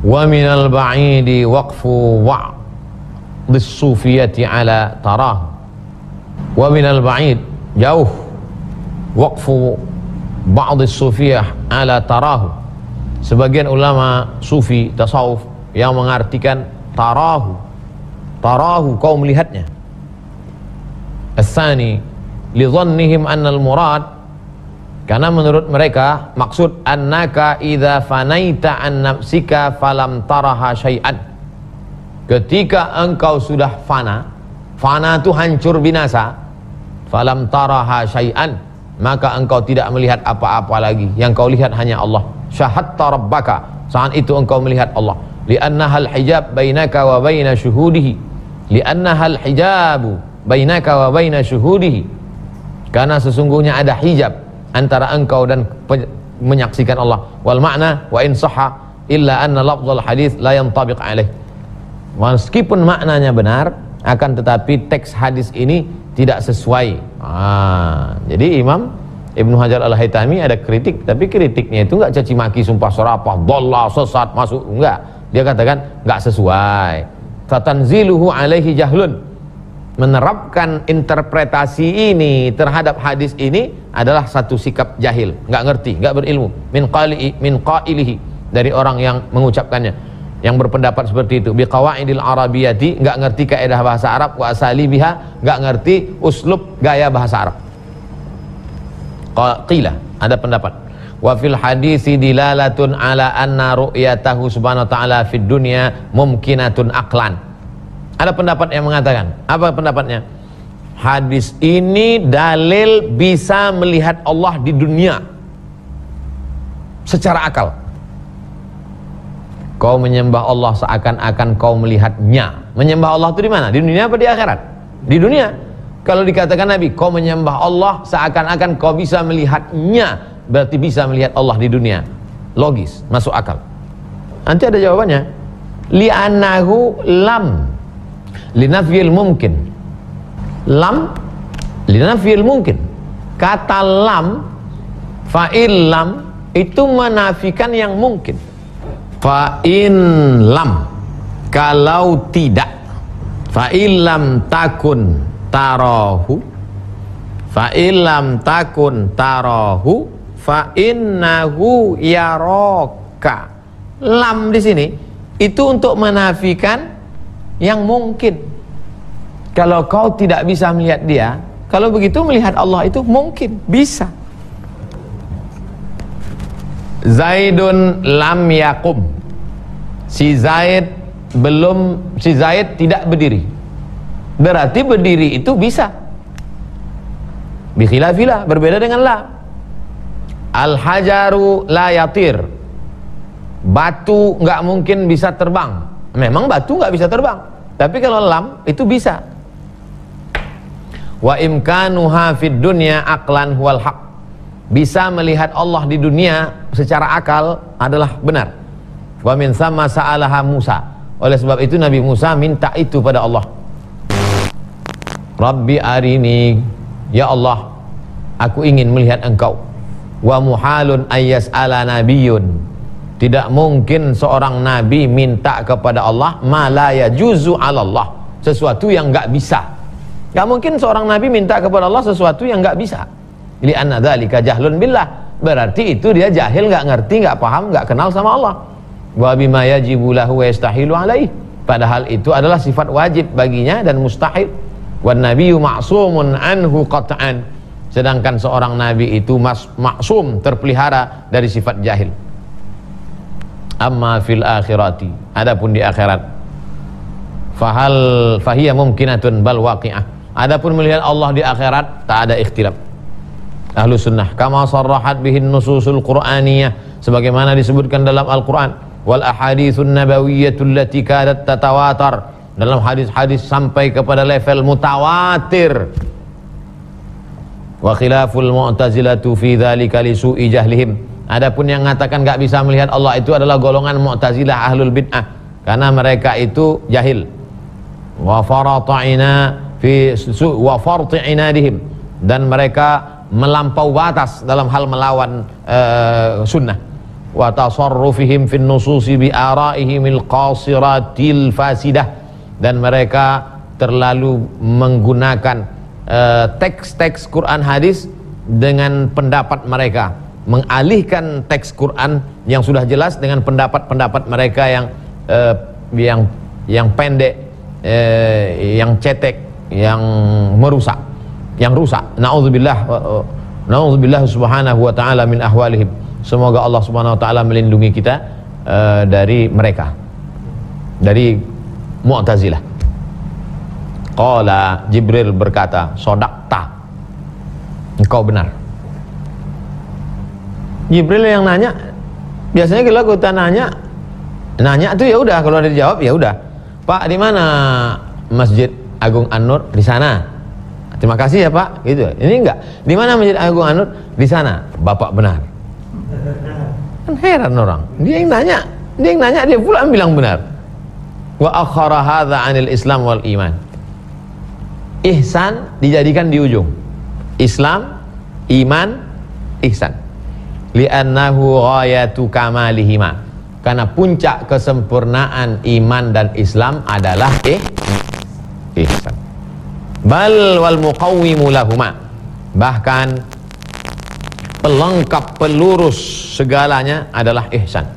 Wa minal ba'idi waqfu wa'dis sufiyati ala tarah. Wa minal ba'id, jauh, waqfu ba'dis sufiyah ala tarahu, sebagian ulama sufi tasawuf yang mengartikan tarahu, tarahu, kau melihatnya. As-sani li dhannihim annal murad, karena menurut mereka maksud annaka idza fanaita an nafsika falam taraha syai'an, ketika engkau sudah fana, fana itu hancur binasa, falam taraha syai'an, maka engkau tidak melihat apa-apa lagi, yang kau lihat hanya Allah. Syahadta rabbaka, saat itu engkau melihat Allah. Li'annahal hijab bainaka wa baina syuhudihi, li'annahal hijabu bainaka wa baina syuhudihi, karena sesungguhnya ada hijab antara engkau dan menyaksikan Allah. Wal makna wa in sahha illa anna lafzul hadis la yantabiq alaih, meskipun maknanya benar, akan tetapi teks hadis ini tidak sesuai. Jadi Imam Ibnu Hajar Al-Haytami ada kritik, tapi kritiknya itu enggak caci maki, sumpah serapah, dhalla, sesat, masuk, enggak. Dia katakan enggak sesuai. Fatanziluhu alaihi jahlun, menerapkan interpretasi ini terhadap hadis ini adalah satu sikap jahil, enggak ngerti, enggak berilmu. Min qailihi, dari orang yang mengucapkannya, yang berpendapat seperti itu. Biqawaidil arabiyati, enggak ngerti kaidah bahasa Arab, wa asalibiha, enggak ngerti uslub gaya bahasa Arab. Qila, ada pendapat, wa fil hadisi dilalatun ala anna ru'yatahu subhanahu wa ta'ala fid dunya mumkinatun aqlan. Ada pendapat yang mengatakan, apa pendapatnya? Hadis ini dalil bisa melihat Allah di dunia secara akal. Kau menyembah Allah seakan-akan kau melihatnya. Menyembah Allah itu di mana? Di dunia apa di akhirat? Di dunia. Kalau dikatakan Nabi, kau menyembah Allah seakan-akan kau bisa melihatnya, berarti bisa melihat Allah di dunia. Logis, masuk akal. Nanti ada jawabannya. Li'annahu lam linafyil mungkin. Lam linafyil mungkin. Kata lam, fa'il lam, itu menafikan yang mungkin. Fa'in lam, kalau tidak, fa illam takun tarahu fa illam takun tarahu fa innahu yaraka. Lam di sini itu untuk menafikan yang mungkin. Kalau kau tidak bisa melihat dia, kalau begitu melihat Allah itu mungkin, bisa. Zaidun lam yakum. Si Zaid tidak berdiri. Berarti berdiri itu bisa. Bikhilafillah, berbeda dengan la. Al-hajaru la yatir. Batu nggak mungkin bisa terbang. Memang batu nggak bisa terbang. Tapi kalau lam itu bisa. Wa imkanuha fid dunya aqlan huwal haq. Bisa melihat Allah di dunia secara akal adalah benar. Wa min thamma sa'alaha Musa. Oleh sebab itu Nabi Musa minta itu pada Allah. Rabbi arini, ya Allah, aku ingin melihat engkau. Wa muhalun ayyas'ala nabiyyun. Tidak mungkin seorang nabi minta kepada Allah ma la yajuzu 'ala Allah, sesuatu yang enggak bisa. Enggak mungkin seorang nabi minta kepada Allah sesuatu yang enggak bisa. Li anna dzalika jahlun billah. Berarti itu dia jahil, enggak ngerti, enggak paham, enggak kenal sama Allah. Wa bima yajibu lahu wa yastahilu alaihi. Padahal itu adalah sifat wajib baginya dan mustahil. Wan nabiyyu ma'sumun anhu qat'an. Sedangkan seorang nabi itu maksum, terpelihara dari sifat jahil. Amma fil akhirati, adapun di akhirat, fahiya mumkinatun bal waqi'ah. Adapun melihat Allah di akhirat tak ada ikhtilaf. Ahlu sunnah kama sarrahat bihin nususul qur'aniyah, sebagaimana disebutkan dalam Al-Quran, wal ahaditsun nabawiyyatul lati kadat tatawatar, dalam hadis-hadis sampai kepada level mutawatir. Wa khilaful mu'tazilatu fi dzalika li su'i jahlihim. Adapun yang mengatakan enggak bisa melihat Allah itu adalah golongan Mu'tazilah ahlul bid'ah, karena mereka itu jahil. Wa farata'ina fi wa farti'inadihim, dan mereka melampau batas dalam hal melawan sunnah. Wa tasarrufihim fin nususi bi ara'ihimil qasiratil fasidah, dan mereka terlalu menggunakan teks-teks Quran hadis dengan pendapat mereka, mengalihkan teks Quran yang sudah jelas dengan pendapat-pendapat mereka yang pendek, yang cetek, yang merusak, yang rusak. Na'udzubillah subhanahu wa ta'ala min ahwalihim. Semoga Allah subhanahu wa ta'ala melindungi kita dari mereka, dari Mu'tazilah. Qala, Jibril berkata, sodakta, engkau benar. Jibril yang nanya. Biasanya kalau kita nanya tuh ya udah, kalau ada dijawab ya udah. Pak, di mana Masjid Agung An-Nur? Di sana. Terima kasih ya Pak. Gitu. Ini enggak. Di mana Masjid Agung An-Nur? Di sana. Bapak benar. Kan heran orang. Dia yang nanya dia pula bilang benar. Wa akhara hadza 'anil Islam wal iman. Ihsan dijadikan di ujung. Islam, iman, ihsan. Li'annahu ghayatu kamalihima, karena puncak kesempurnaan iman dan Islam adalah ihsan. Bal wal muqawwimu lahuma, bahkan pelengkap pelurus segalanya adalah ihsan.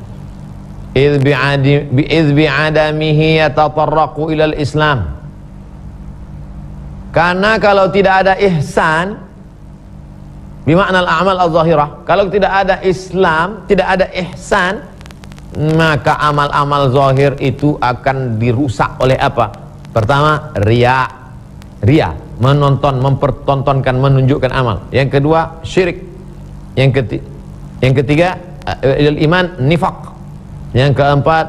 Idz bi'adamihi yatatarraqu ilal Islam. Karena kalau tidak ada ihsan, bimakna al-a'mal al-zahirah, kalau tidak ada Islam, tidak ada ihsan, maka amal-amal zahir itu akan dirusak oleh apa? Pertama, riya, mempertontonkan, menunjukkan amal. Yang kedua, syirik. Yang ketiga, iman, nifaq. Yang keempat,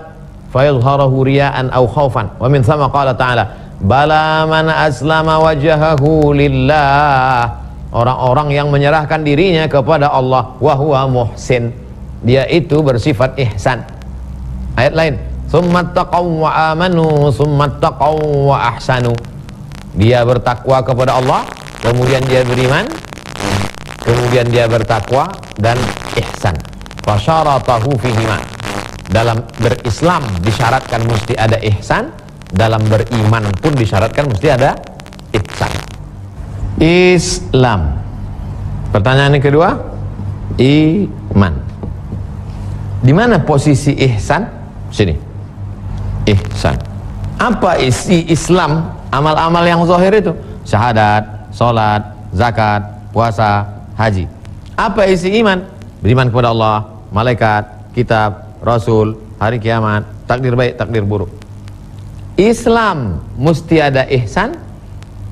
fayadhharahu riya'an aw khaufan. Wa min thamma qala ta'ala, bala man aslama wajhahu lillah, orang-orang yang menyerahkan dirinya kepada Allah, wa huwa muhsin, dia itu bersifat ihsan. Ayat lain, summa taqaw wa amanu summa taqaw wa ahsanu, dia bertakwa kepada Allah, kemudian dia beriman, kemudian dia bertakwa dan ihsan. Fasyaratahu fihima, dalam berislam disyaratkan mesti ada ihsan, dalam beriman pun disyaratkan mesti ada ihsan. Islam. Pertanyaan yang kedua, iman. Di mana posisi ihsan? Sini. Ihsan. Apa isi Islam? Amal-amal yang zahir itu, syahadat, salat, zakat, puasa, haji. Apa isi iman? Beriman kepada Allah, malaikat, kitab, rasul, hari kiamat, takdir baik, takdir buruk. Islam mesti ada ihsan,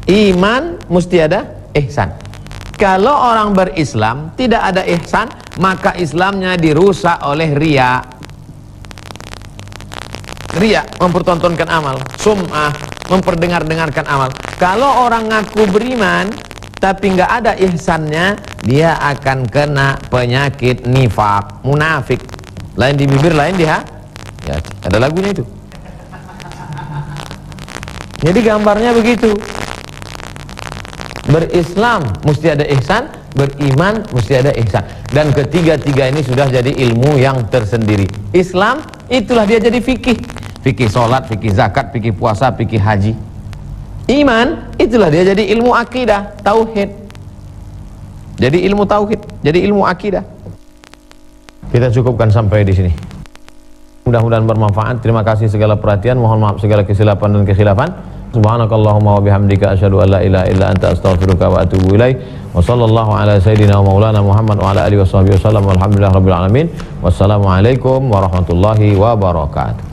iman mesti ada ihsan. Kalau orang berislam tidak ada ihsan, maka Islamnya dirusak oleh riya. Riya, mempertontonkan amal. Sum'ah, memperdengar-dengarkan amal. Kalau orang ngaku beriman tapi nggak ada ihsannya, dia akan kena penyakit nifak, munafik. Lain di bibir, lain di hati. Ya, ada lagunya itu. Jadi gambarnya begitu. Berislam mesti ada ihsan, beriman mesti ada ihsan. Dan ketiga-tiga ini sudah jadi ilmu yang tersendiri. Islam, itulah dia jadi fikih. Fikih sholat, fikih zakat, fikih puasa, fikih haji. Iman, itulah dia jadi ilmu akidah, tauhid. Jadi ilmu tauhid, jadi ilmu akidah. Kita cukupkan sampai di sini. Mudah-mudahan bermanfaat. Terima kasih segala perhatian. Mohon maaf segala kesilapan dan kekhilafan. Subhanakallahumma wa bihamdika asyhadu an la ilaha illa anta astaghfiruka wa atubu ilaik. Wa sallallahu ala sayidina wa maulana Muhammad wa ala alihi washabbihi wasallam. Walhamdulillahirabbil alamin. Wassalamualaikum warahmatullahi wabarakatuh.